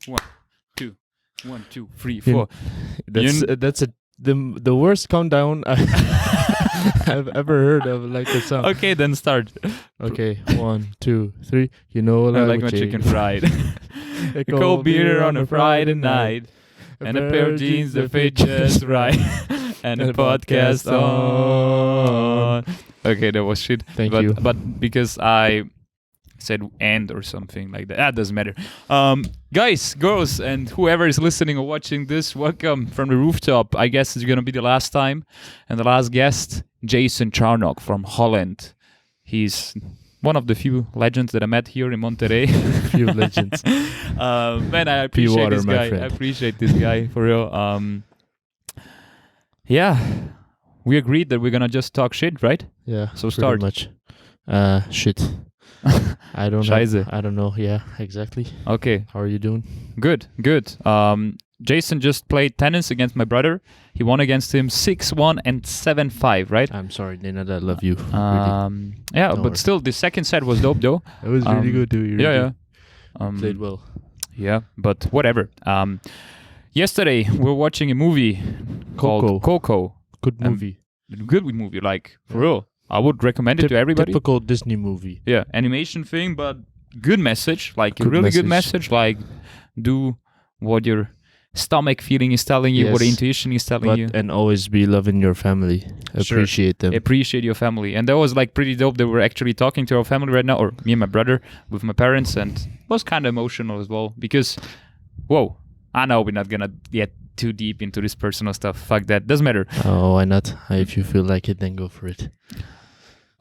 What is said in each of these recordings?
1, 2, 1, 2, 3, 4. That's the worst countdown I've ever heard of, like a song. Okay, then start. Okay, 1, 2, 3. You know I like my chicken fried. A cold beer on a Friday night. And a pair of jeans that fit just right. And a podcast on. Okay, that was shit. Thank you. But because I said and or something like that. That doesn't matter. Guys, girls, and whoever is listening or watching this, welcome from the rooftop. I guess it's going to be the last time. And the last guest, Jason Charnock from Holland. He's one of the few legends that I met here in Monterrey. Few legends. Man, I appreciate this guy. I appreciate this guy, for real. Yeah, we agreed that we're going to just talk shit, right? Yeah, so start. Much. Shit. I don't know. I don't know. Yeah, exactly. Okay. How are you doing? Good. Jason just played tennis against my brother. He won against him 6-1 and 7-5, right? I'm sorry, Nina, I love you. Really. Yeah, but still, the second set was dope, though. It was really good, dude. Yeah. Played well. Yeah, but whatever. Yesterday, we were watching a movie called Coco. Good movie. Good movie, like, for real. I would recommend it to everybody. Typical Disney movie. Yeah, animation thing, but good message. Like, good message. Like, do what your stomach feeling is telling you, what the intuition is telling you. And always be loving your family. Appreciate them. Appreciate your family. And that was, like, pretty dope. They were actually talking to our family right now, or me and my brother, with my parents, and it was kind of emotional as well. Because, I know we're not going to get too deep into this personal stuff. Fuck that. Doesn't matter. Oh, why not? If you feel like it, then go for it.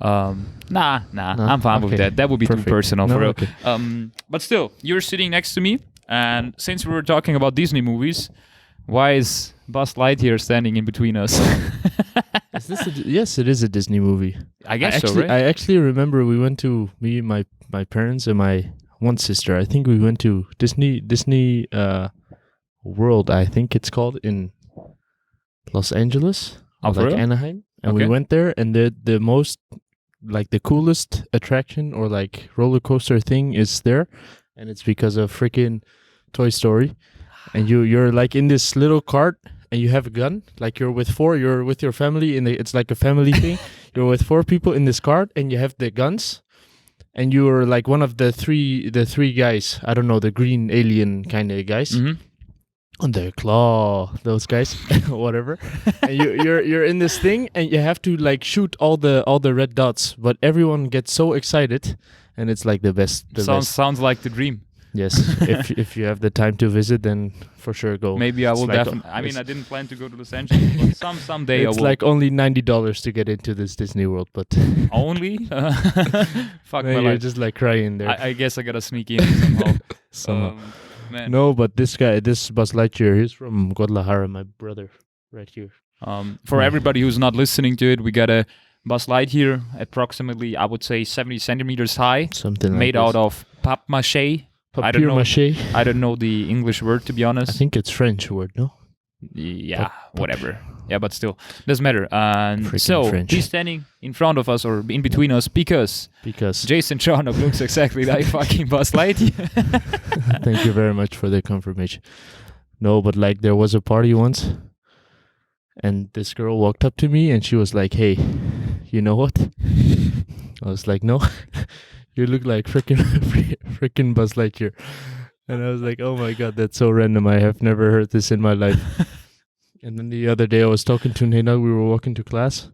Nah, I'm fine with that. That would be too personal for real. Okay. But still, you're sitting next to me, and since we were talking about Disney movies, why is Buzz Lightyear standing in between us? Yes, it is a Disney movie. I guess so, right? I actually remember we went to, me, my parents, and my one sister. I think we went to Disney World, I think it's called, in Los Angeles, like Anaheim. And we went there, and the most, like, the coolest attraction or like roller coaster thing is there, and it's because of freaking Toy Story. And you're like in this little cart, and you have a gun. Like, you're with your family, it's like a family thing. You're with 4 people in this cart, and you have the guns, and you're like one of the three guys. I don't know, the green alien kind of guys. Mm-hmm. On their claw, those guys, whatever. And you're in this thing, and you have to like shoot all the red dots. But everyone gets so excited, and it's like the best. Sounds like the dream. Yes, if you have the time to visit, then for sure go. Maybe I will definitely. I mean, I didn't plan to go to Los Angeles, but someday I will. It's like only $90 to get into this Disney World, but only. Fuck my life. You're just like crying there. I guess I gotta sneak in somehow. Man. No, but this Buzz Lightyear, he's from Guadalajara, my brother, right here. For everybody who's not listening to it, we got a Buzz Lightyear, approximately, I would say, 70 centimeters high. Something like made out of papier-mâché. Papier-mâché. I don't know the English word, to be honest. I think it's French word, no? Yeah, whatever. Yeah, but still, doesn't matter. And so, French. He's standing in front of us or in between us because Jason Charnock looks exactly like fucking Buzz Lightyear. Thank you very much for the confirmation. No, but like there was a party once, and this girl walked up to me and she was like, "Hey, you know what?" I was like, "No, you look like freaking Buzz Lightyear." And I was like, "Oh my god, that's so random. I have never heard this in my life." And then the other day I was talking to Nena, we were walking to class,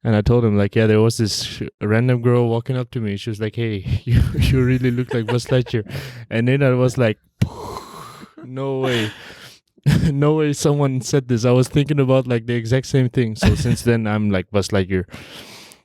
and I told him, like, yeah, there was this random girl walking up to me. She was like, "Hey, you really look like Buzz Lightyear." And Nena was like, "No way." No way someone said this. I was thinking about like the exact same thing. So since then I'm like Buzz Lightyear.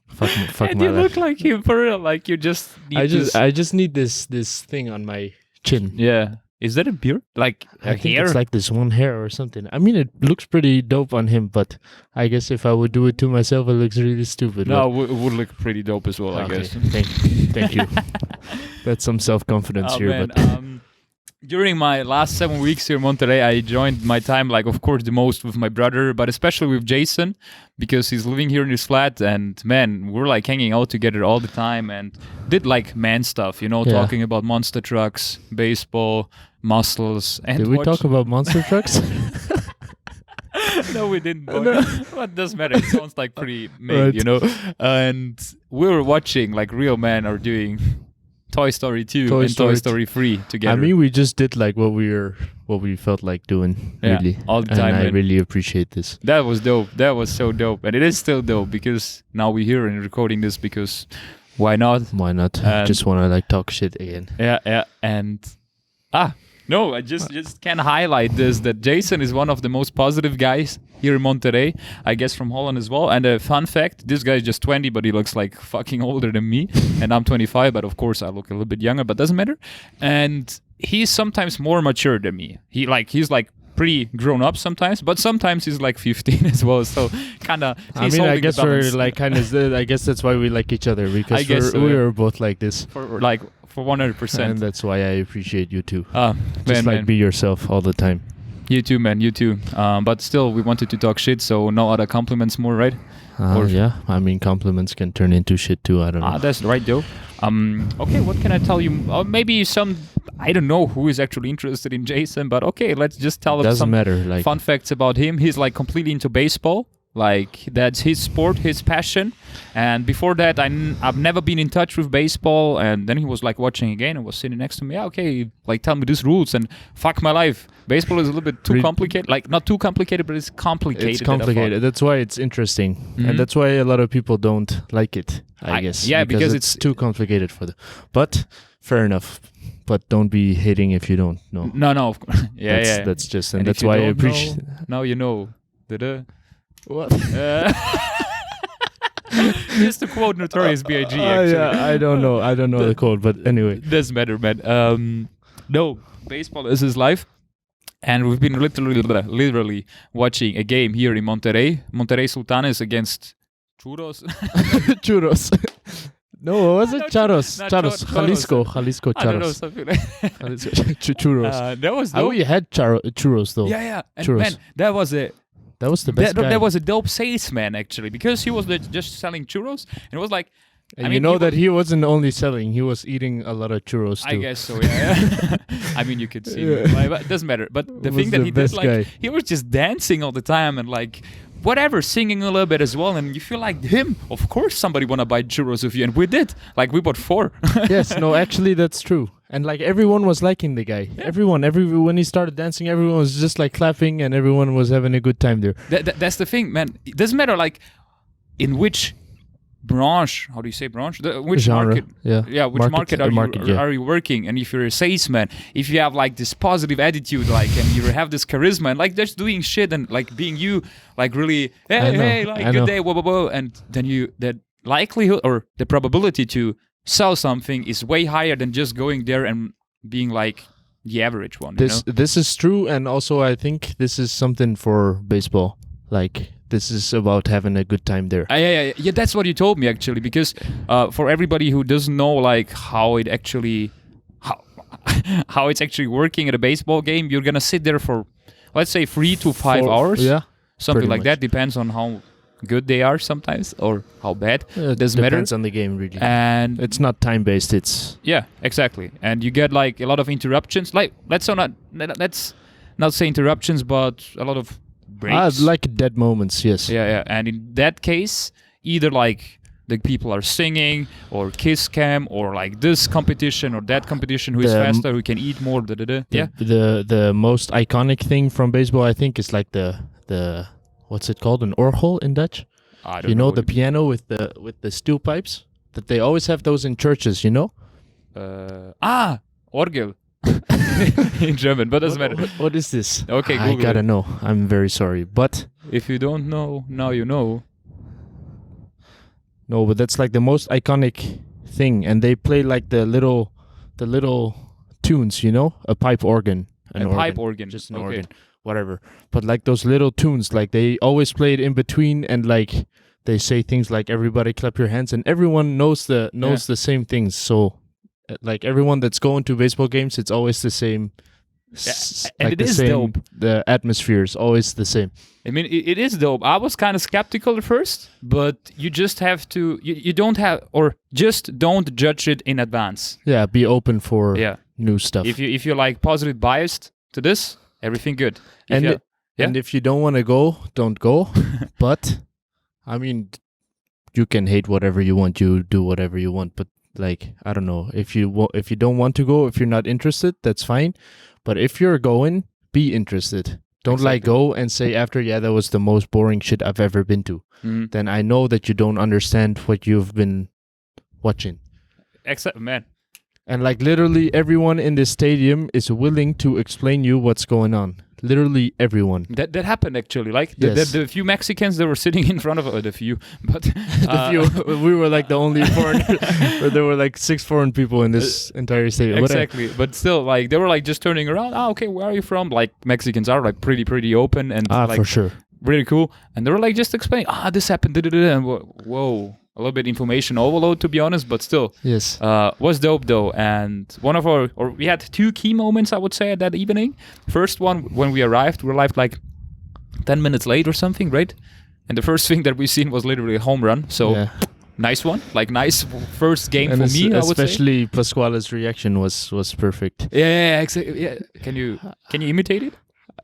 Fuck and my you life. look like him for real. Like you just need I just need this thing on my chin. Yeah. Is that a beard? Like I think hair? It's like this one hair or something. I mean, it looks pretty dope on him, but I guess if I would do it to myself, it looks really stupid. No, it would look pretty dope as well, I guess. Thank you. That's some self-confidence here. Man. But during my last 7 weeks here in Monterrey, I enjoyed my time, like, of course, the most with my brother, but especially with Jason, because he's living here in his flat, and man, we're like hanging out together all the time and did like man stuff, you know, talking about monster trucks, baseball, muscles. And did we talk about monster trucks? No, we didn't. But it doesn't matter. It sounds like pretty made, you know. And we were watching like real men are doing Toy Story 2 and Toy Story 3 together. I mean, we just did like what we felt like doing, really. All the time. And I really appreciate this. That was dope. That was so dope. And it is still dope because now we're here and recording this because why not? Why not? Just want to like talk shit again. Yeah. And no, I just can highlight this, that Jason is one of the most positive guys here in Monterrey, I guess from Holland as well. And a fun fact, this guy is just 20, but he looks like fucking older than me. And I'm 25, but of course I look a little bit younger, but doesn't matter. And he's sometimes more mature than me. He's like pretty grown up sometimes, but sometimes he's like 15 as well. So kind of. I mean, I guess we're like kind of. I guess that's why we like each other, because we're both like this. For 100%. And that's why I appreciate you too. Just man. Be yourself all the time. You too, man. You too. But still, we wanted to talk shit, so no other compliments more, right? Yeah. I mean, compliments can turn into shit too. I don't know. That's right, though. Okay, what can I tell you? Maybe I don't know who is actually interested in Jason, but okay, let's just tell him some fun facts about him. He's like completely into baseball. Like, that's his sport, his passion. And before that, I've never been in touch with baseball. And then he was like watching again and was sitting next to me. Yeah, okay, like tell me these rules and fuck my life. Baseball is a little bit too complicated. Like, not too complicated, but it's complicated. It's complicated. That's why it's interesting. Mm-hmm. And that's why a lot of people don't like it, I guess. Yeah, because it's too complicated for them. But fair enough. But don't be hating if you don't know. No, of course. That's just, and that's why I appreciate. Now you know. What? Just to quote Notorious B.I.G. actually. Yeah, I don't know the code, but anyway. Doesn't matter, man. No, baseball is his life. And we've been literally watching a game here in Monterrey. Monterrey Sultanes against Churros. Churros. No, what was it? Charos. Jalisco Charos. I don't know, something like Churros. That was dope. We had churros though. Yeah. And churros. Man, that was the best guy. That was a dope salesman, actually, because he was just selling churros. And it was like... And he wasn't only selling, he was eating a lot of churros too. I guess so, yeah. I mean, you could see. Yeah. But it doesn't matter. But the thing that he did, like, he was just dancing all the time and like... whatever, singing a little bit as well, and you feel like him. Of course, somebody wanna buy churros with you, and we did. Like, we bought 4. Yes, no, actually, that's true. And like everyone was liking the guy. Yeah. Everyone, when he started dancing, everyone was just like clapping, and everyone was having a good time there. That's the thing, man. It doesn't matter like in which branch. How do you say branch? Which genre, market? Yeah. Which market are you working? And if you're a salesman, if you have like this positive attitude, like, and you have this charisma, and like just doing shit and like being you, like really, hey, like good day, whoa, and then that likelihood or the probability to sell something is way higher than just going there and being like the average one. This is true, and also I think this is something for baseball. Like, this is about having a good time there. Yeah, that's what you told me actually, because for everybody who doesn't know like how it's actually working at a baseball game, you're gonna sit there for, let's say, 3 to 5 hours. Yeah, something like that. Depends on how good they are sometimes or how bad. It doesn't matter. Depends on the game, really. And it's not time based. It's exactly. And you get like a lot of interruptions. Like let's not say interruptions, but a lot of breaks. Like dead moments. Yes. Yeah. And in that case, either like the people are singing or kiss cam or like this competition or that competition, who is faster, who can eat more. The most iconic thing from baseball, I think, is like the what's it called? An orgel in Dutch? I don't know. The piano with the steel pipes? That they always have those in churches, you know? Orgel. In German, but doesn't matter. What is this? Okay, Google I gotta know. I'm very sorry. But if you don't know, now you know. No, but that's like the most iconic thing. And they play like the little tunes, you know? A pipe organ. Pipe organ. Just an organ. Whatever. But like those little tunes, like they always play it in between, and like they say things like everybody clap your hands, and everyone knows the same things. So like everyone that's going to baseball games, it's always the same and like it the is same. dope. The atmosphere is always the same. I mean, it is dope. I was kind of skeptical at first, but you just have to. You don't have, or just don't judge it in advance. Yeah, be open for Yeah. new stuff. If you're like positive biased to this, everything good. And if you don't want to go, don't go. But I mean, you can hate whatever you want. You do whatever you want. But like, I don't know, if you don't want to go, if you're not interested, that's fine. But if you're going, be interested. Don't like go and say after, yeah, that was the most boring shit I've ever been to. Then I know that you don't understand what you've been watching. Man. And like literally everyone in the stadium is willing to explain you what's going on. Literally everyone. That happened actually. Like Yes. the few Mexicans that were sitting in front of the few, but We were like the only foreigner. But there were like 6 foreign people in this entire stadium. exactly. But still, like they were like just turning around. Okay, where are you from? Like Mexicans are like pretty open and like for sure. really cool. And they were like just explaining. This happened. And whoa. A little bit information overload, to be honest, but still, Yes. was dope though. And we had 2 key moments, I would say, at that evening. First one, when we arrived like 10 minutes late or something, right? And the first thing that we seen was literally a home run. So nice one, like nice first game And for me. I would say. especially Pasquale's reaction was perfect. Yeah, exactly. Yeah. Can you imitate it?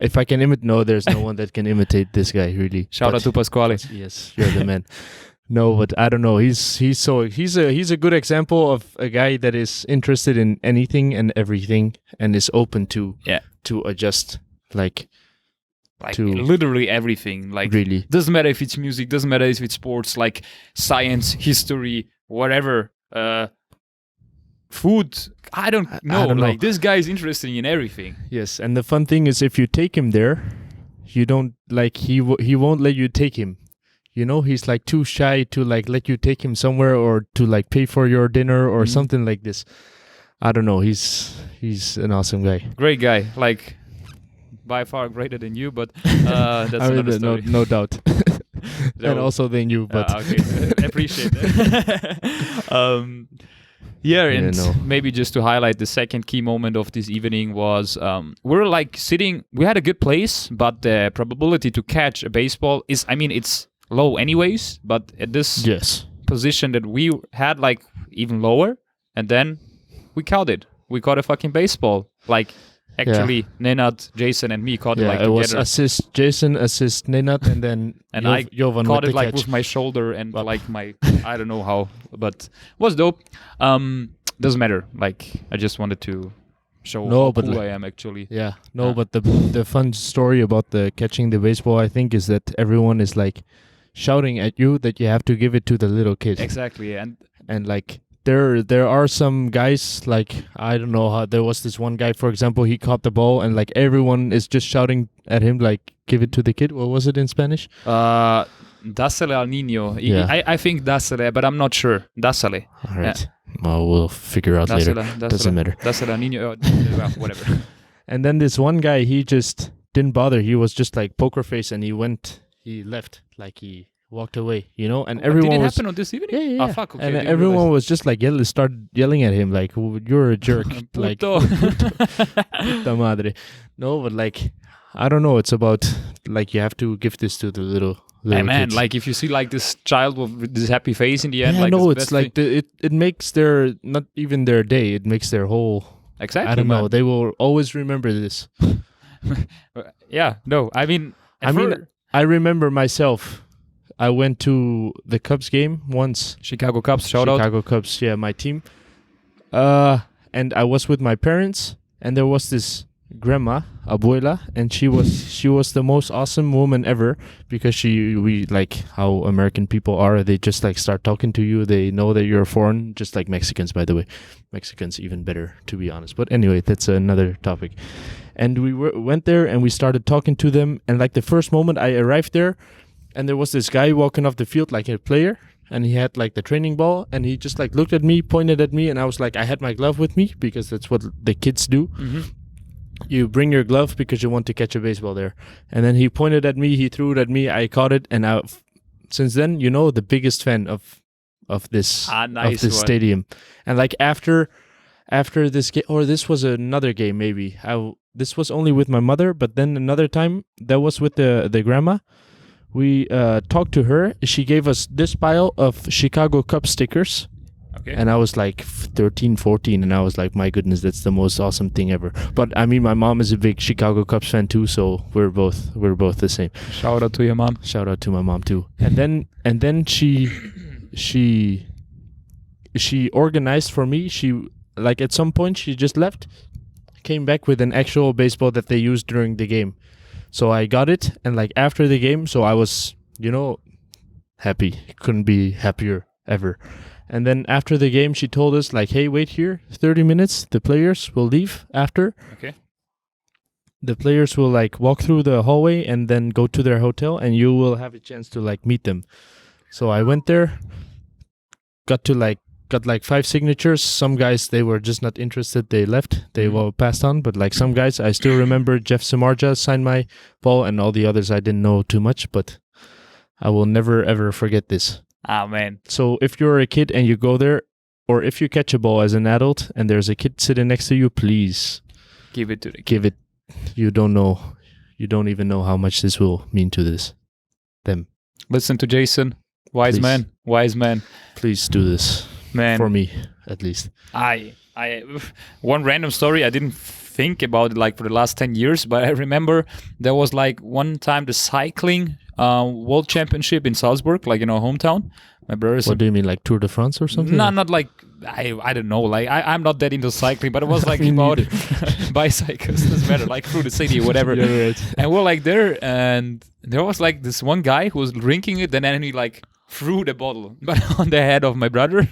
If I can imitate, no, there's no one that can imitate this guy really. Shout out to Pasquale. Yes, you're the man. No, but I don't know. He's a good example of a guy that is interested in anything and everything and is open to adjust like to literally everything. Like really doesn't matter if it's music, doesn't matter if it's sports, like science, history, whatever. Food. I don't know. Like this guy is interested in everything. Yes, and the fun thing is if you take him there, you don't like he won't let you take him. You know, he's like too shy to like let you take him somewhere or to like pay for your dinner or something like this. I don't know. He's an awesome guy. Great guy. Like by far greater than you, but that's another story. No doubt. And also than you, but okay. I appreciate that. Maybe just to highlight the second key moment of this evening was we're like sitting. We had a good place, but the probability to catch a baseball is, it's low anyways, but at this position that we had, like even lower, and then we caught it. We caught a fucking baseball. Like actually, Nenad, Jason, and me caught it like it together. was assist Jason, assist Nenad, and then I Jovan caught with it like catch. with my shoulder and like my I don't know how, but was dope. Doesn't matter. Like I just wanted to show how cool I am actually. Yeah, but the fun story about the catching the baseball, I think, is that everyone is like shouting at you that you have to give it to the little kid. Exactly, and like there are some guys, like I don't know how, there was this one guy, for example, he caught the ball and like everyone is just shouting at him like give it to the kid. What was it in Spanish? Dásele al niño. Yeah. I think dásele, but I'm not sure. Dásele. All right. Well, we'll figure out later. Doesn't matter. Dásele al niño. Whatever. And then this one guy, he just didn't bother. He was just like poker face and he left, like he walked away, you know, and everyone did it was... happen on this evening? Yeah. Oh, fuck, okay. And everyone was just like, started yelling at him, like, you're a jerk. Like, puta madre. No, but like, I don't know, it's about, like, you have to give this to the little hey man, kids. like, if you see, like, this child with this happy face in the end, like, no, it's like, it makes their, not even their day, it makes their whole... Exactly, I don't know, they will always remember this. Yeah, no, I mean, I remember myself. I went to the Cubs game once. Chicago Cubs, shout out. Chicago Cubs, yeah, my team. And I was with my parents, and there was this grandma, abuela, and she was the most awesome woman ever, because we like how American people are. They just like start talking to you. They know that you're foreign, just like Mexicans, by the way. Mexicans even better, to be honest. But anyway, that's another topic. And we went there and we started talking to them. And like the first moment I arrived there, and there was this guy walking off the field like a player, and he had like the training ball, and he just like looked at me, pointed at me, and I was like, I had my glove with me because that's what the kids do. Mm-hmm. You bring your glove because you want to catch a baseball there. And then he pointed at me, he threw it at me, I caught it, and since then, you know, the biggest fan of this stadium. And like after after this game, or this was another game maybe. This was only with my mother, but then another time that was with the grandma. We talked to her. She gave us this pile of Chicago Cup stickers. Okay. And I was like 13, 14, and I was like, my goodness, that's the most awesome thing ever. But I mean, my mom is a big Chicago Cubs fan too, so we're both the same. Shout out to your mom. Shout out to my mom too. And then she organized for me. She, like, at some point she just left, came back with an actual baseball that they used during the game. So I got it, and like after the game, so I was, happy. Couldn't be happier ever. And then after the game, she told us, like, hey, wait here, 30 minutes. The players will leave after. Okay. The players will, like, walk through the hallway and then go to their hotel, and you will have a chance to, like, meet them. So I went there, got 5 signatures. Some guys, they were just not interested. They left. They were passed on. But, like, some guys, I still remember Jeff Samardzija signed my ball, and all the others I didn't know too much. But I will never, ever forget this. Ah, man. So if you're a kid and you go there, or if you catch a ball as an adult and there's a kid sitting next to you, please Give it to the kid. give it. You don't know. You don't even know how much this will mean to them. Listen to Jason. Wise Please. man. Wise man. Please do this. Man. For me, at least. I one random story, I didn't think about it like for the last 10 years, but I remember there was like one time the cycling world championship in Salzburg, like in our hometown. My brother's What do you mean, like Tour de France or something? No, not like I don't know. Like I'm not that into cycling, but it was like Me about neither. bicycles. Doesn't matter, like through the city or whatever. You're right. And we're like there, and there was like this one guy who was drinking it, and then he like threw the bottle, but on the head of my brother.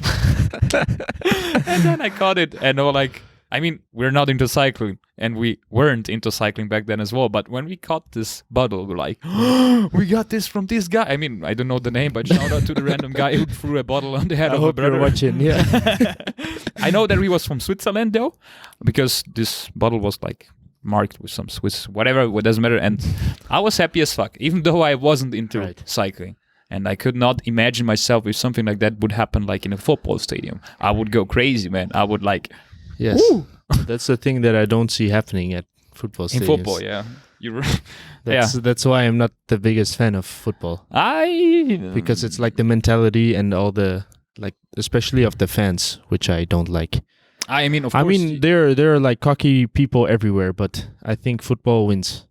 And then I caught it, and they were like, I mean, we're not into cycling, and we weren't into cycling back then as well. But when we caught this bottle, we're like, oh, we got this from this guy. I mean, I don't know the name, but shout out to the random guy who threw a bottle on the head of my hope brother. you're watching. Yeah. I know that he was from Switzerland though, because this bottle was like marked with some Swiss whatever. It doesn't matter. And I was happy as fuck, even though I wasn't into cycling. And I could not imagine myself if something like that would happen, like in a football stadium. I would go crazy, man. I would like. Yes. Woo! That's the thing that I don't see happening at football stadiums. In football, yeah. You're That's why I'm not the biggest fan of football. Because it's like the mentality and all the, like, especially of the fans, which I don't like. I mean, of course. I mean, there are like cocky people everywhere, but I think football wins.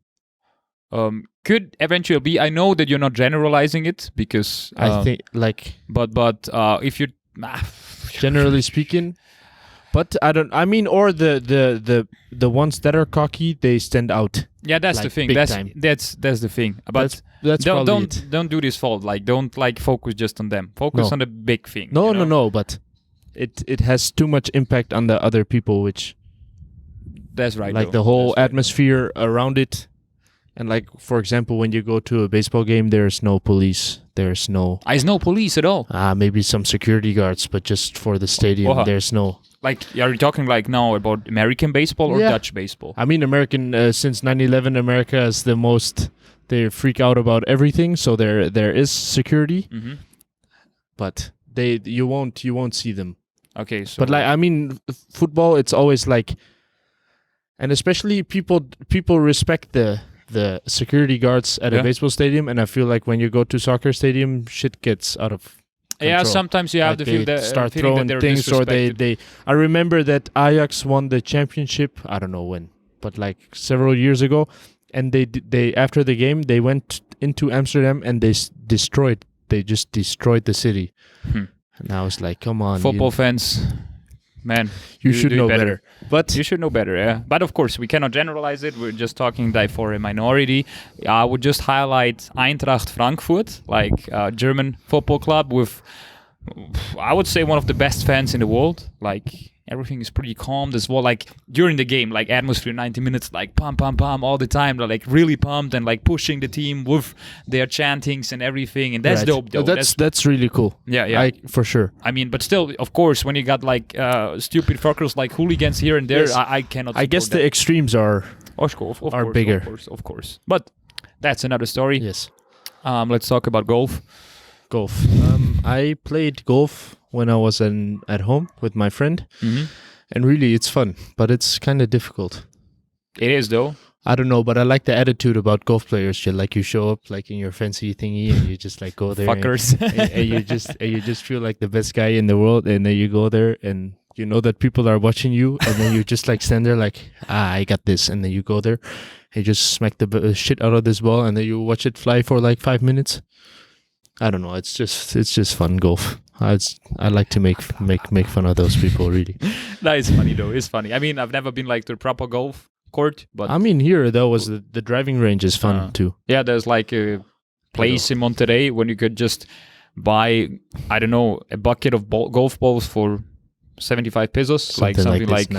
Could eventually be. I know that you're not generalizing it because I think, like, but if you generally speaking, but I don't. I mean, or the ones that are cocky, they stand out. Yeah, that's like, the thing. big That's time. that's the thing. But that's don't do this fault. Like, don't like focus just on them. Focus on the big thing. No. But it has too much impact on the other people, which that's right. Like the whole atmosphere around it. And like, for example, when you go to a baseball game, there's no police. There's no police at all. Maybe some security guards, but just for the stadium, there's no. Like, are you talking like now about American baseball or Dutch baseball? I mean, American, since 9/11, America is the most, they freak out about everything. So there is security, but you won't see them. Okay. So but like, I mean, football, it's always like, and especially people respect the security guards at a baseball stadium, and I feel like when you go to soccer stadium, shit gets out of control. Yeah, sometimes you have like to feel that start feeling throwing that things, or disrespected. I remember that Ajax won the championship. I don't know when, but like several years ago, and they after the game they went into Amsterdam and they just destroyed the city. And I was like, come on, football fans. Man, you should know better. But you should know better, yeah. But of course, we cannot generalize it. We're just talking like for a minority. I would just highlight Eintracht Frankfurt, like a German football club with, I would say, one of the best fans in the world. Like, everything is pretty calm as well. Like, during the game, like atmosphere, 90 minutes, like pump all the time. They're like really pumped and like pushing the team with their chantings and everything. And that's dope, though. That's really cool. Yeah. For sure. I mean, but still, of course, when you got like stupid fuckers like hooligans here and there, Yes. I cannot. I guess the extremes are course, bigger. Of course. But that's another story. Yes. Let's talk about golf. Golf. I played golf when I was at home with my friend, And really, it's fun, but it's kind of difficult. It is though. I don't know, but I like the attitude about golf players. Like you show up like in your fancy thingy, and you just like go there, Fuckers. and you just feel like the best guy in the world, and then you go there, and you know that people are watching you, and then you just like stand there like, I got this, and then you go there, and you just smack the shit out of this ball, and then you watch it fly for like 5 minutes. I don't know. It's just fun golf. I like to make fun of those people, really. That is funny though. It's funny. I mean, I've never been like to a proper golf court, but I mean, here though was the driving range is fun too. Yeah, there's like a place in Monterrey when you could just buy, I don't know, a bucket of golf balls for 75 pesos, something like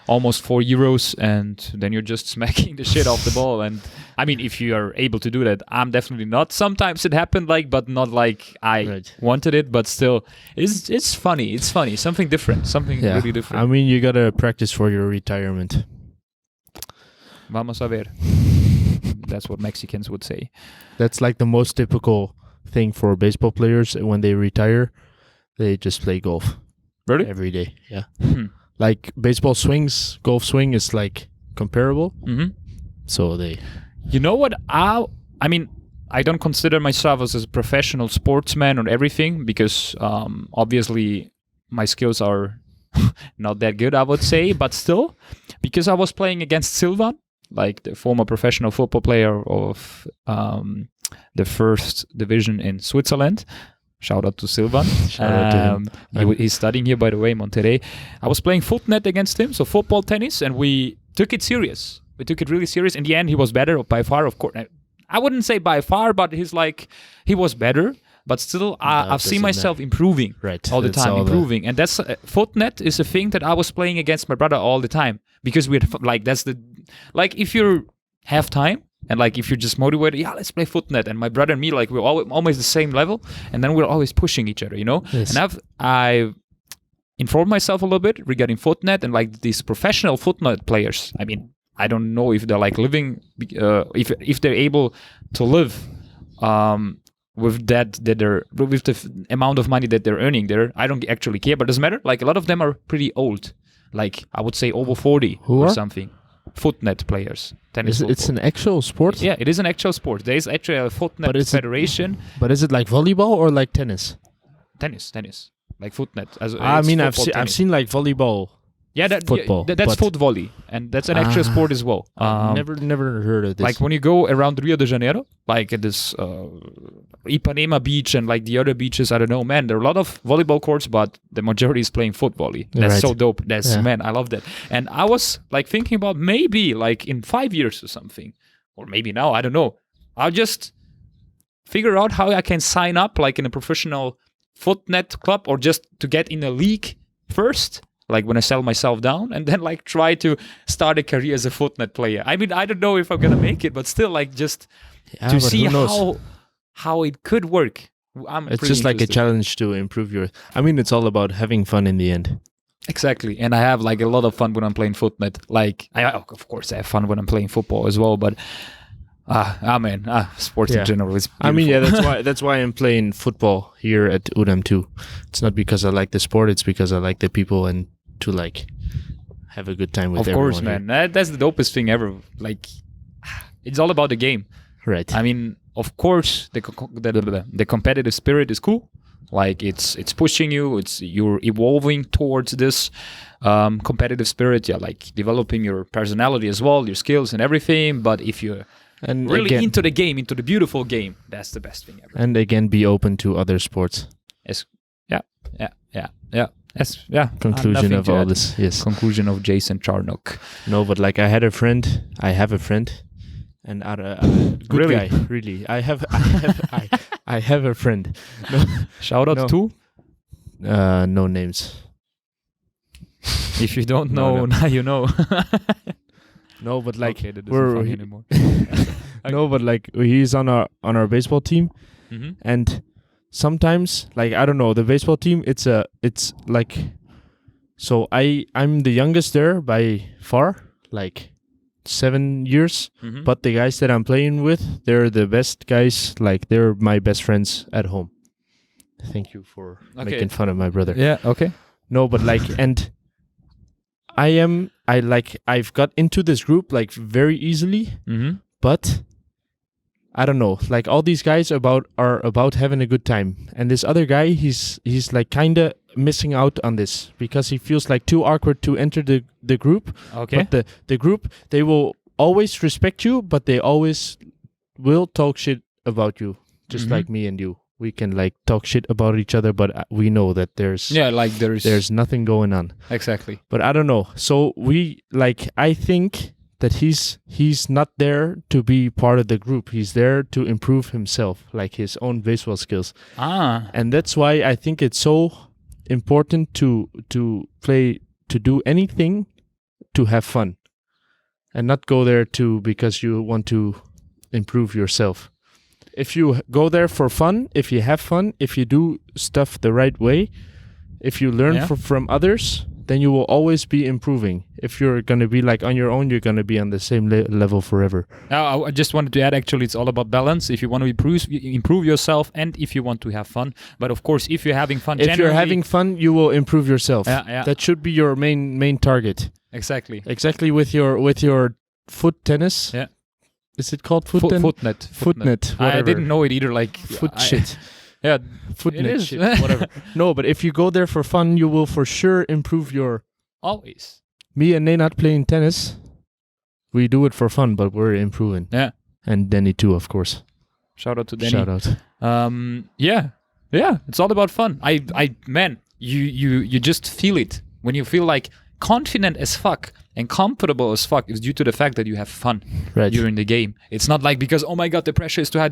almost €4, and then you're just smacking the shit off the ball. And I mean, if you are able to do that, I'm definitely not. Sometimes it happened, but not like I wanted it, but still, it's funny. It's funny, something different, something really different. I mean, you gotta practice for your retirement. Vamos a ver. That's what Mexicans would say. That's like the most typical thing for baseball players. When they retire, they just play golf. Really? Every day, yeah. Like baseball swings, golf swing is like comparable. Mm-hmm. So they... You know what? I mean, I don't consider myself as a professional sportsman or everything because obviously my skills are not that good, I would say. But still, because I was playing against Silvan, like the former professional football player of the first division in Switzerland. Shout out to Silvan. Shout out to him. He's studying here, by the way, in Monterrey. I was playing footnet against him, so football tennis, and we took it serious. We took it really serious. In the end, he was better by far, of course. I wouldn't say by far, but he was better. But still, I've seen myself improving all the time, improving. And that's footnet is a thing that I was playing against my brother all the time because we had if you have time. And if you're just motivated, let's play footnet. And my brother and me, we're always the same level. And then we're always pushing each other, Yes. And I've informed myself a little bit regarding footnet and these professional footnet players. I mean, I don't know if they're living, if they're able to live with with the amount of money that they're earning there. I don't actually care, but it doesn't matter. A lot of them are pretty old. I would say over 40 something. Footnet players. Tennis. It's an actual sport? Yeah, it is an actual sport. There is actually a footnet federation. But is it like volleyball or like tennis? Tennis. Like footnet. I mean, I've seen volleyball. Yeah, football. That's foot volley, and that's an actual sport as well. Never heard of this. When you go around Rio de Janeiro, at this Ipanema beach and the other beaches, I don't know, man, there are a lot of volleyball courts, but the majority is playing foot volley. That's so dope. Man, I love that. And I was thinking about maybe in 5 years or something, or maybe now, I don't know. I'll just figure out how I can sign up in a professional footnet club or just to get in a league first. When I sell myself down and then try to start a career as a footnet player. I mean, I don't know if I'm going to make it, but still just to see how it could work. It's just a challenge to improve your... I mean, it's all about having fun in the end. Exactly. And I have a lot of fun when I'm playing footnet. Of course, I have fun when I'm playing football as well, but sports in general is beautiful. I mean, that's why I'm playing football here at UDEM too. It's not because I like the sport, it's because I like the people and to have a good time with everyone. Of course, man. That's the dopest thing ever. It's all about the game. Right. I mean, of course, the competitive spirit is cool. It's pushing you. You're evolving towards this competitive spirit. Yeah, developing your personality as well, your skills and everything. But if you're really into the game, into the beautiful game, that's the best thing ever. And again, be open to other sports. Yes. Yeah. Yes. Yeah. Conclusion of all this. Yes. Conclusion of Jason Charnock. No, but I have a friend, and good really? Guy. Really, I have a friend. No, shout out to. No names. If you don't know, now you know. No, but okay, that doesn't funny anymore. No, but he's on our baseball team, and sometimes I don't know, the baseball team. So I'm the youngest there by far, 7 years. But the guys that I'm playing with, they're the best guys. They're my best friends at home. Thank you for making fun of my brother. Yeah. Okay. No, but and I've got into this group like very easily, but I don't know. Like all these guys are about having a good time, and this other guy, he's like kind of missing out on this because he feels like too awkward to enter the group. Okay. But the group, they will always respect you, but they always will talk shit about you, just like me and you. We can like talk shit about each other, but we know that there's nothing going on. Exactly. But I don't know. So I think that he's not there to be part of the group. He's there to improve himself, like his own baseball skills. And that's why I think it's so important to do anything to have fun, and not go there because you want to improve yourself. If you go there for fun, if you have fun, if you do stuff the right way, if you learn from others, then you will always be improving. If you're going to be like on your own, you're going to be on the same level forever. Now, I just wanted to add, actually, it's all about balance. If you want to improve yourself, and if you want to have fun. But of course, if you're having fun, you're having fun, you will improve yourself. Yeah. That should be your main target. Exactly. Exactly with your foot tennis. Yeah. Is it called footnet? Footnet. I didn't know it either. Like shit. Yeah, footnet shit. Whatever. No, but if you go there for fun, you will for sure improve your. Always. Me and Nenad playing tennis, we do it for fun, but we're improving. Yeah. And Denny too, of course. Shout out to Denny. Shout out. Yeah. It's all about fun. Man, you just feel it when you feel like confident as fuck and comfortable as fuck is due to the fact that you have fun during the game. It's not like because, oh my god, the pressure is too high.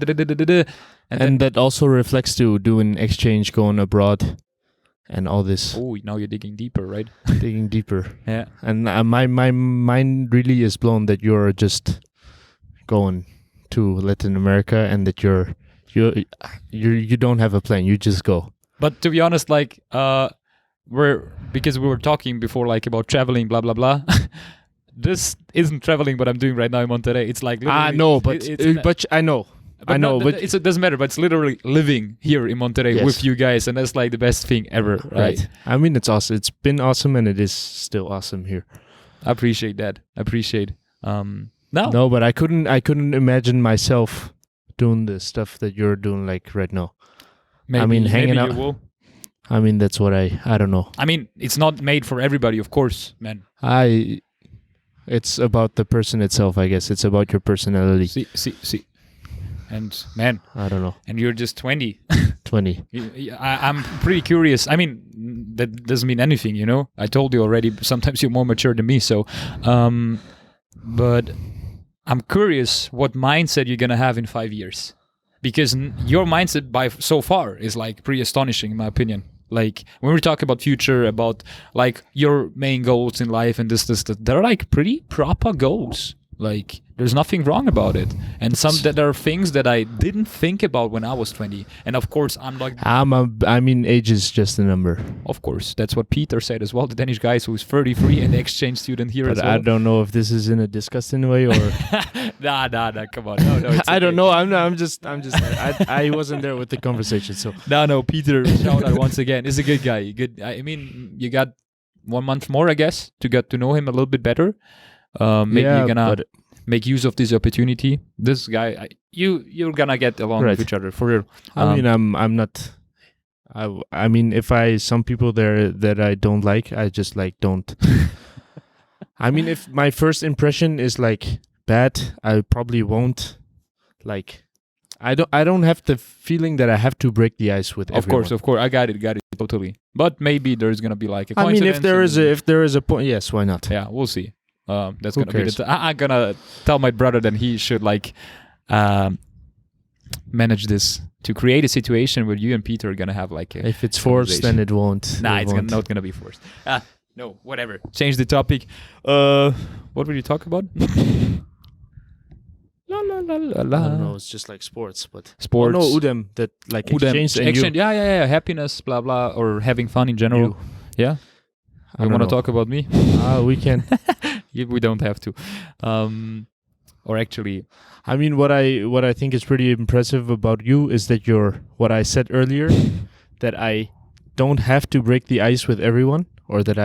And that also reflects to doing exchange, going abroad, and all this. Oh, now you're digging deeper, right? Digging deeper. Yeah. And my mind really is blown that you're just going to Latin America and that you don't have a plan. You just go. But to be honest, like because we were talking before, like about traveling, blah blah blah. This isn't traveling, what I'm doing right now in Monterrey. It's like I know, but I know. But it doesn't matter. But it's literally living here in Monterrey with you guys, and that's like the best thing ever, right? I mean, it's awesome. It's been awesome, and it is still awesome here. I appreciate that. No, but I couldn't imagine myself doing the stuff that you're doing, like right now. Hanging out. You will. I mean, that's what I don't know. I mean, it's not made for everybody, of course, man. It's about the person itself, I guess. It's about your personality. See. And man, I don't know. And you're just 20. 20. I'm pretty curious. I mean, that doesn't mean anything, you know? I told you already, sometimes you're more mature than me, so... but I'm curious what mindset you're going to have in 5 years. Because your mindset by so far is like pretty astonishing, in my opinion. Like when we talk about future, about like your main goals in life and this, they're like pretty proper goals. Like there's nothing wrong about it. And there are things that I didn't think about when I was 20. And of course, I'm like... age is just a number. Of course. That's what Peter said as well. The Danish guy who's 33 and the exchange student here as well. I don't know if this is in a disgusting way or... Nah, come on. No, I don't know. I'm just I wasn't there with the conversation, so... No, Peter, shout out once again. He's a good guy. Good. I mean, you got 1 month more, I guess, to get to know him a little bit better. Maybe you're gonna make use of this opportunity. This guy, you're gonna get along with each other for real. I'm not. I mean, if some people there that I don't like, I just like don't. I mean, if my first impression is like bad, I probably won't. Like, I don't have the feeling that I have to break the ice with everyone. Of course, I got it totally. But maybe there's gonna be like a coincidence. I mean, if there is a point, yes, why not? Yeah, we'll see. That's gonna be I'm gonna tell my brother that he should like manage this to create a situation where you and Peter are gonna have like a if it's forced, then it won't. Nah, it's not gonna be forced. No, whatever. Change the topic. What will you talk about? La. I don't know. It's just like sports, but sports. Oh, no, Udem that like exchange. Yeah. Happiness, blah blah, or having fun in general. Yeah. You want to talk about me? We can. We don't have to. Or actually, I mean, what I think is pretty impressive about you is that what I said earlier, that I don't have to break the ice with everyone, or that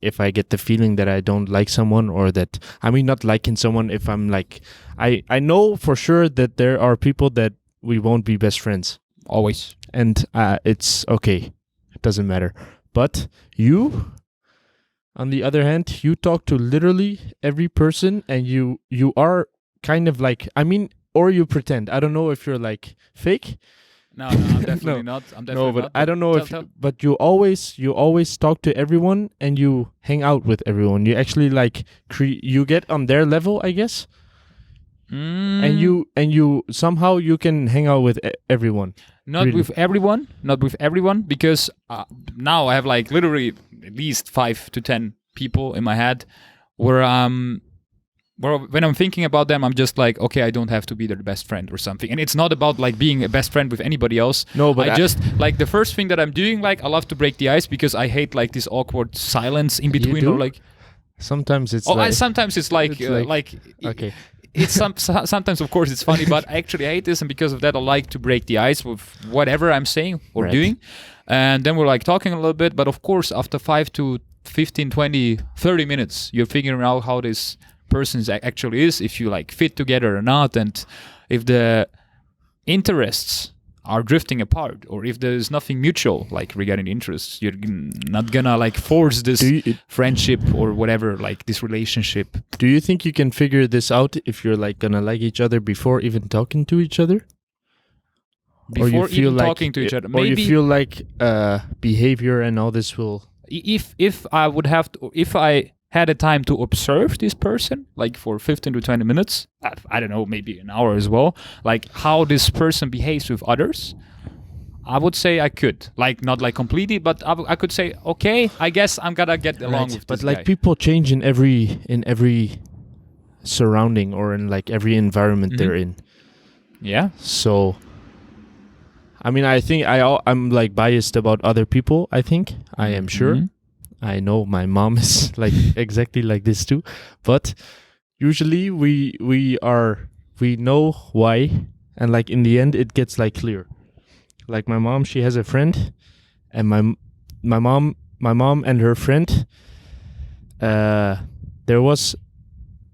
if I get the feeling that I don't like someone, or that, I mean, not liking someone, if I'm like, I know for sure that there are people that we won't be best friends. Always. And it's okay. It doesn't matter. But you, on the other hand, you talk to literally every person, and you are kind of like, I mean, or you pretend. I don't know if you're like fake. No, I'm definitely not. I'm definitely but not. I don't know but you always talk to everyone, and you hang out with everyone. You actually like you get on their level, I guess. And you somehow you can hang out with everyone. Not with everyone, because now I have like literally at least 5 to 10 people in my head where when I'm thinking about them, I'm just like, okay, I don't have to be their best friend or something. And it's not about like being a best friend with anybody else. No, but I just like the first thing that I'm doing, like I love to break the ice because I hate like this awkward silence in between, or like sometimes it's sometimes it's like okay. It's sometimes of course it's funny, but actually I hate this, and because of that I like to break the ice with whatever I'm saying or doing. And then we're like talking a little bit, but of course after 5 to 15, 20, 30 minutes you're figuring out how this person actually is, if you like fit together or not, and if the interests are drifting apart, or if there's nothing mutual like regarding the interests. You're not gonna like force this friendship or whatever, like this relationship. Do you think you can figure this out if you're like gonna like each other before even talking to each other? Before even talking to each other, maybe. Or you feel like behavior and all this will. If I would have to, if I had a time to observe this person, like for 15 to 20 minutes, I don't know, maybe an hour as well, like how this person behaves with others, I would say I could. Like, not like completely, but I could say, okay, I guess I'm gonna get along with this But like guy. people change in every surrounding, or in like every environment they're in. Yeah. So, I mean, I think I'm like biased about other people, I think. I am sure. I know my mom is like exactly like this too, but usually we know why, and like in the end it gets like clear. Like my mom, she has a friend, and my mom and her friend, there was,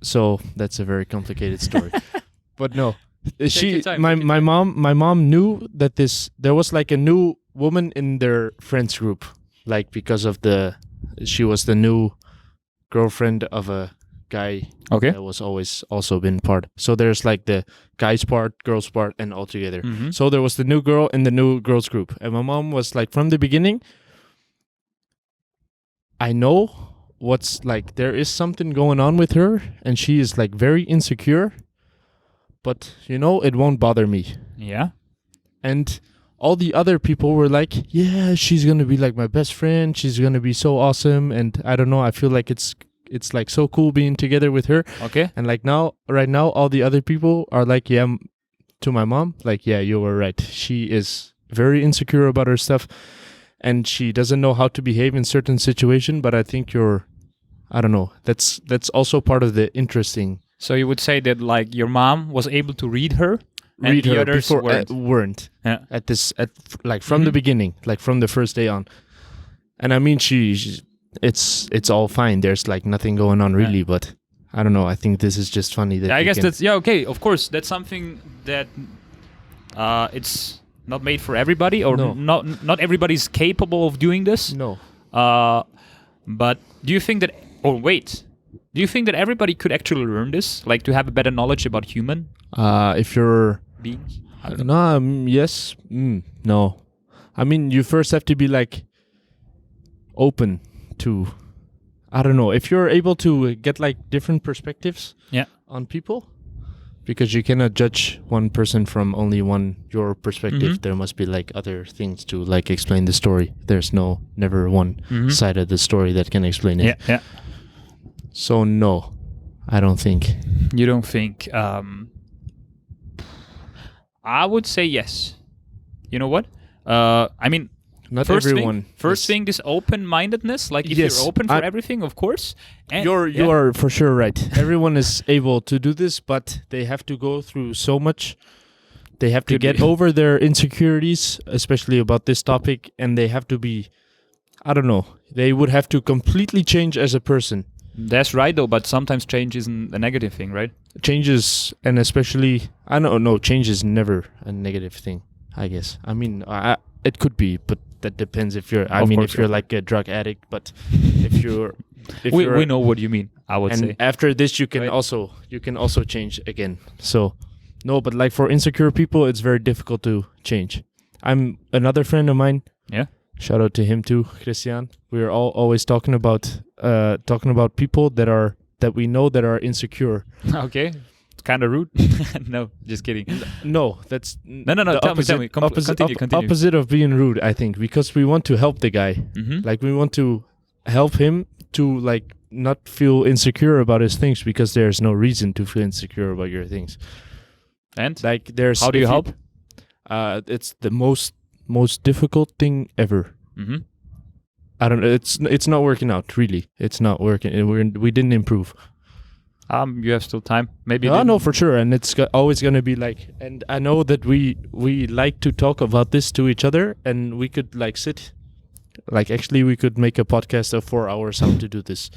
so that's a very complicated story. But no, my mom knew that there was like a new woman in their friends group, like because of she was the new girlfriend of a guy that was always also been part. So there's like the guys part, girls part, and all together. So there was the new girl in the new girls group. And my mom was like, from the beginning, I know what's like, there is something going on with her, and she is like very insecure, but it won't bother me. Yeah. And all the other people were like, yeah, she's going to be like my best friend. She's going to be so awesome. And I don't know, I feel like it's like so cool being together with her. Okay. And like right now, all the other people are like, yeah, to my mom, like, yeah, you were right. She is very insecure about her stuff, and she doesn't know how to behave in certain situation. But I think I don't know. That's also part of the interesting. So you would say that like your mom was able to read her? And the others before weren't. Yeah. From the beginning, like from the first day on. And I mean, it's all fine. There's like nothing going on really, but I don't know. I think this is just funny that I guess that's okay. Of course, that's something that it's not made for everybody, or not everybody's capable of doing this. No. But do you think that? Do you think that everybody could actually learn this, like to have a better knowledge about human? If you're beings? Yes. No. I mean, you first have to be like open to, I don't know, if you're able to get like different perspectives on people, because you cannot judge one person from only your perspective. There must be like other things to like explain the story. There's never one side of the story that can explain it. Yeah. So no, I don't think. You don't think? I would say yes. You know what? I mean, not first everyone. First thing, this open-mindedness. Like, if you're open for everything, of course. And you are for sure right. Everyone is able to do this, but they have to go through so much. They have to get over their insecurities, especially about this topic, and they have to be I don't know. They would have to completely change as a person. That's right, though. But sometimes change isn't a negative thing, right? Changes, and especially, I don't know, change is never a negative thing, I guess. I mean, it could be, but that depends if you're, if you're like a drug addict, but if you're... we know what you mean, I would and say. after this, you can Right. also change again. So, no, but like for insecure people, it's very difficult to change. I'm another friend of mine. Yeah. Shout out to him too, Christian. We're always talking about people that we know that are insecure. Okay. It's kind of rude. No, just kidding. No, that's No. the Tell me. Continue. opposite of being rude, I think, because we want to help the guy. Mhm. Like we want to help him to like not feel insecure about his things, because there's no reason to feel insecure about your things. And Like there's how do you if help? It's the most difficult thing ever. Mm-hmm. I don't know. It's not working out. Really, it's not working. We didn't improve. You have still time. Maybe. Oh no, for sure. And it's always gonna be like. And I know that we like to talk about this to each other, and we could like sit. Like actually, we could make a podcast of 4 hours how to do this.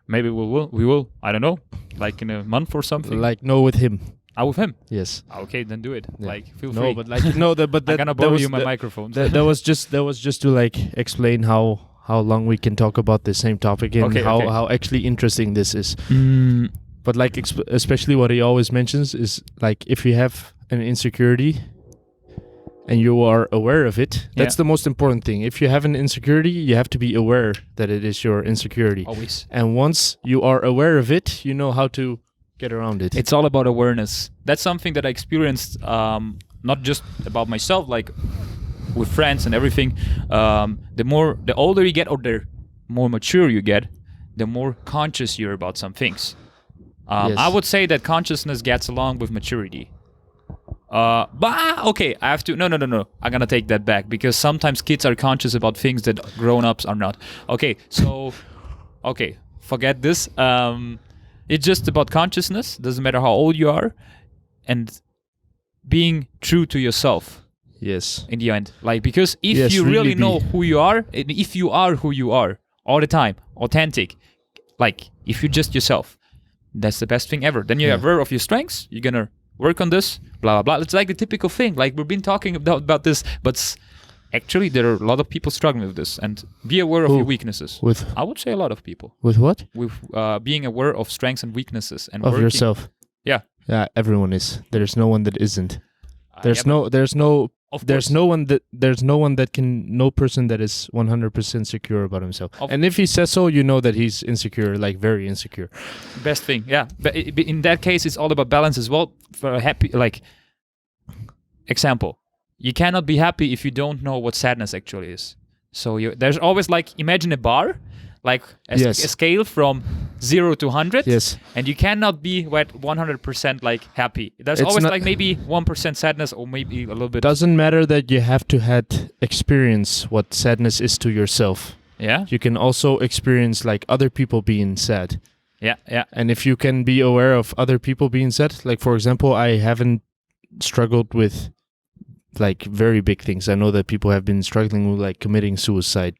Maybe we will. I don't know. Like in a month or something. Like no, with him. With him. Yes. Okay, then do it. Yeah. Like feel No, free. but like no, but I'm gonna borrow was you my the- microphone. that was just to like explain how long we can talk about the same topic and Okay, how okay. how actually interesting this is. Mm, But like especially what he always mentions is like if you have an insecurity and you are aware of it, that's Yeah. the most important thing. If you have an insecurity, you have to be aware that it is your insecurity. always. And once you are aware of it, you know how to get around it. It's all about awareness. That's something that I experienced, not just about myself, like with friends and everything. The older you get, or the more mature you get, the more conscious you're about some things. Yes. I would say that consciousness gets along with maturity. But okay, I have to. No. I'm gonna take that back, because sometimes kids are conscious about things that grown-ups are not. Okay, so forget this. It's just about consciousness. Doesn't matter how old you are, and being true to yourself Yes. in the end. Like, because if Yes, you really really know be. who you are, and if you are who you are all the time, authentic, like if you're just yourself, that's the best thing ever. Then you're Yeah. aware of your strengths. You're gonna work on this, blah blah blah. It's like the typical thing. Like we've been talking about this, but actually there are a lot of people struggling with this. And be aware of Who? your weaknesses. With I would say a lot of people what? with being aware of strengths and weaknesses and Of working. yourself. Yeah. Yeah, everyone is. There's no one that isn't. There's yeah, of there's course. no one that can, no person that is 100% secure about himself. Of- And if he says so, you know that he's insecure, like very insecure. Best thing, yeah. But in that case, it's all about balance as well. For a happy, like, example, you cannot be happy if you don't know what sadness actually is. So there's always like, imagine a bar, like a Yes. scale from 0 to 100. Yes. And you cannot be at 100% like happy. There's It's always not- like maybe 1% sadness, or maybe a little bit. Doesn't matter that you have to had experience what sadness is to yourself. Yeah, You can also experience like other people being sad. yeah. And if you can be aware of other people being sad, like for example, I haven't struggled with like very big things. I know that people have been struggling with like committing suicide.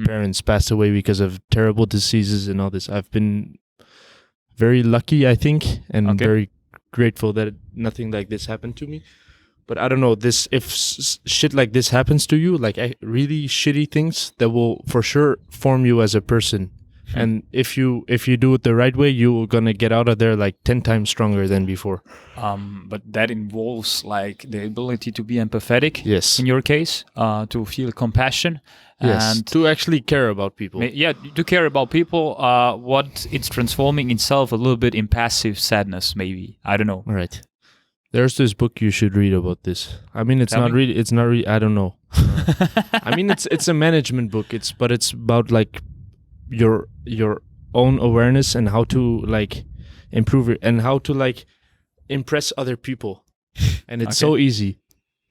Parents passed away because of terrible diseases and all this. I've been very lucky, I think, and Okay. very grateful that nothing like this happened to me. But I don't know, this if shit like this happens to you, like really shitty things, that will for sure form you as a person. And if you do it the right way, you're gonna get out of there like 10 times stronger than before. But that involves like the ability to be empathetic. Yes. In your case, to feel compassion. Yes. And To actually care about people. to care about people. What it's transforming itself a little bit in passive sadness, maybe. I don't know. All right. There's this book you should read about this. I mean, it's Tell not me. really. It's not really. I don't know. I mean, it's a management book. But it's about like your own awareness and how to like improve it and how to like impress other people. And it's so easy.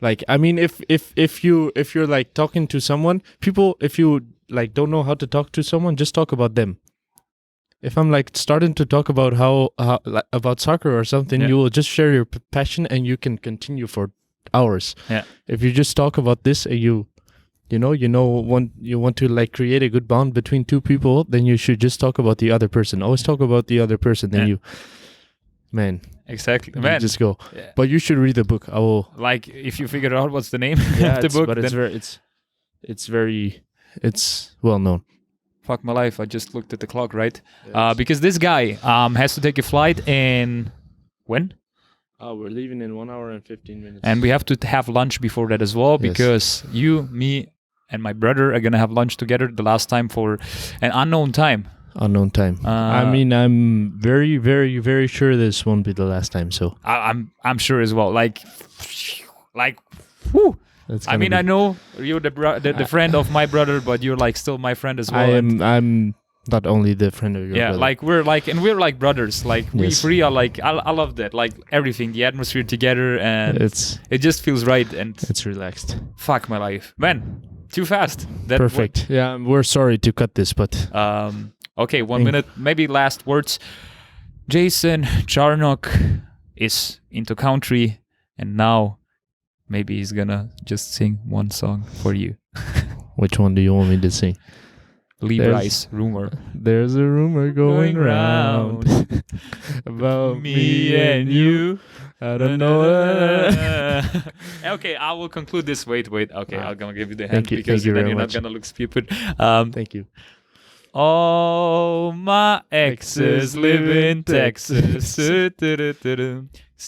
Like, I mean, if you're like talking to someone, people, if you like don't know how to talk to someone, just talk about them. If I'm like starting to talk about how like, about soccer or something, Yeah. you will just share your passion and you can continue for hours. Yeah. If you just talk about this and you when you want to like create a good bond between two people, then you should just talk about the other person. Always talk about the other person. Then exactly, you man. just go. Yeah. But you should read the book. I will. Like if you figure out what's the name Yeah, of the book, but then it's well known. fuck my life. I just looked at the clock, right? Yes. Because this guy has to take a flight in when? We're leaving in 1 hour and 15 minutes. And we have to have lunch before that as well, Yes. because you, me, and my brother are gonna have lunch together the last time for an unknown time. Unknown time. I mean, I'm very, very, very sure this won't be the last time. So I'm sure as well. Like, whew. that's I mean, I know you're the friend of my brother, but you're like still my friend as well. I'm not only the friend of your brother. like we're like brothers. Like we Yes. three are like I love that. Like everything, the atmosphere together, and it just feels right. And it's relaxed. fuck my life, man, too fast. That Perfect. Yeah, we're sorry to cut this, but Okay, 1 minute, maybe last words. Jason Charnock is into country, and now maybe he's gonna just sing one song for you. which one do you want me to sing? Lee Brice, Rumor. There's a rumor going round about me and you. I don't know. Okay, I will conclude this. Wait. Okay, I'm gonna give you the hand Thank you, because thank you then very you're much. not gonna look stupid. Thank you. All my exes live in Texas.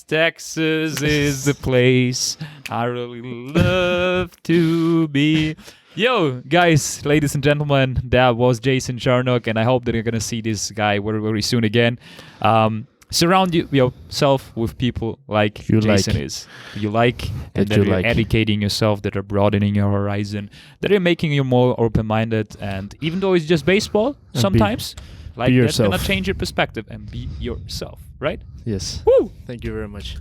Texas is the place I really love to be. Yo, guys, ladies and gentlemen, that was Jason Charnock, and I hope that you're gonna see this guy very, very soon again. Surround yourself with people like You Jason like. is. You like, and That that you you're like. educating yourself, that are broadening your horizon, that are making you more open-minded. And even though it's just baseball, And sometimes like be that's gonna yourself. change your perspective and be yourself, right? Yes. Woo! Thank you very much.